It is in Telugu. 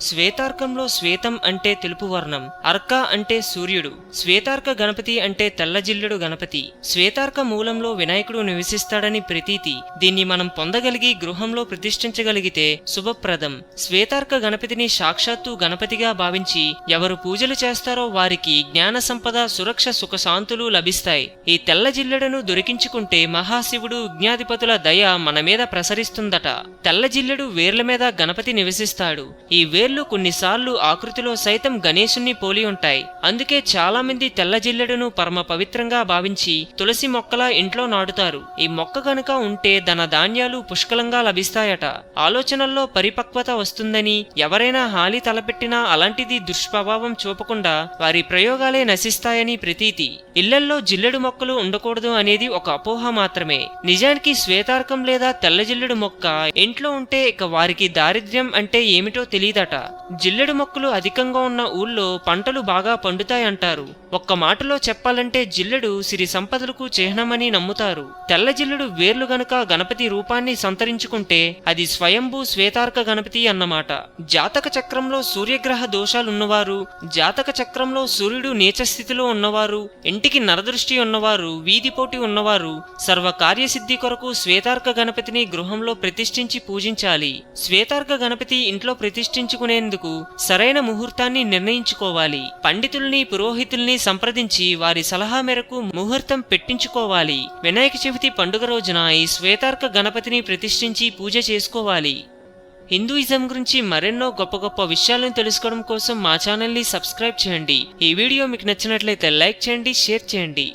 శ్వేతార్కంలో శ్వేతం అంటే తెలుపు వర్ణం, అర్క అంటే సూర్యుడు, శ్వేతార్క గణపతి అంటే తెల్లజిల్లుడు గణపతి. శ్వేతార్క మూలంలో వినాయకుడు నివసిస్తాడని ప్రతీతి. దీన్ని మనం పొందగలిగి గృహంలో ప్రతిష్ఠించగలిగితే శుభప్రదం. శ్వేతార్క గణపతిని సాక్షాత్తు గణపతిగా భావించి ఎవరు పూజలు చేస్తారో వారికి జ్ఞాన సంపద, సురక్ష, సుఖశాంతులు లభిస్తాయి. ఈ తెల్లజిల్లెడను దొరికించుకుంటే మహాశివుడు విజ్ఞాధిపతుల దయ మన మీద ప్రసరిస్తుందట. తెల్లజిల్లెడు వేర్ల మీద గణపతి నివసిస్తాడు. ఈ వేర్లు కొన్నిసార్లు ఆకృతిలో సైతం గణేశుణ్ణి పోలి ఉంటాయి. అందుకే చాలా మంది తెల్లజిల్లెడును పరమ పవిత్రంగా భావించి తులసి మొక్కలా ఇంట్లో నాటుతారు. ఈ మొక్క గనుక ఉంటే ధన ధాన్యాలు పుష్కలంగా లభిస్తాయట. ఆలోచనల్లో పరిపక్వత వస్తుందని, ఎవరైనా హాలి తలపెట్టినా అలాంటిది దుష్ప్రభావం చూపకుండా వారి ప్రయోగాలే నశిస్తాయని ప్రతీతి. ఇళ్లల్లో జిల్లెడు మొక్కలు ఉండకూడదు అనేది ఒక అపోహ మాత్రమే. నిజానికి శ్వేతార్కం లేదా తెల్లజిల్లెడు మొక్క ఇంట్లో ఉంటే ఇక వారికి దారిద్ర్యం అంటే ఏమిటో తెలియదట. జిల్లెడు మొక్కలు అధికంగా ఉన్న ఊళ్ళో పంటలు బాగా పండుతాయంటారు. ఒక్క మాటలో చెప్పాలంటే జిల్లెడు సిరి సంపదలకు చిహ్నమని నమ్ముతారు. తెల్ల జిల్లెడు వేర్లు గనుక గణపతి రూపాన్ని సంతరించుకుంటే అది స్వయంభూ శ్వేతార్క గణపతి అన్నమాట. జాతక చక్రంలో సూర్యగ్రహ దోషాలున్నవారు, జాతక చక్రంలో సూర్యుడు నీచస్థితిలో ఉన్నవారు, ఇంటికి నరదృష్టి ఉన్నవారు, వీధిపోటీ ఉన్నవారు సర్వకార్యసిద్ధి కొరకు శ్వేతార్క గణపతిని గృహంలో ప్రతిష్ఠించి పూజించాలి. శ్వేతార్క గణపతి ఇంట్లో ప్రతిష్ఠించుకునేందుకు సరైన ముహూర్తాన్ని నిర్ణయించుకోవాలి. పండితుల్ని, పురోహితుల్ని సంప్రదించి వారి సలహా మేరకు ముహూర్తం పెట్టించుకోవాలి. వినాయక చవితి పండుగ రోజున ఈ శ్వేతార్క గణపతిని ప్రతిష్ఠించి పూజ చేసుకోవాలి. హిందూయిజం గురించి మరెన్నో గొప్ప గొప్ప విషయాలను తెలుసుకోవడం కోసం మా ఛానల్ని సబ్స్క్రైబ్ చేయండి. ఈ వీడియో మీకు నచ్చినట్లయితే లైక్ చేయండి, షేర్ చేయండి.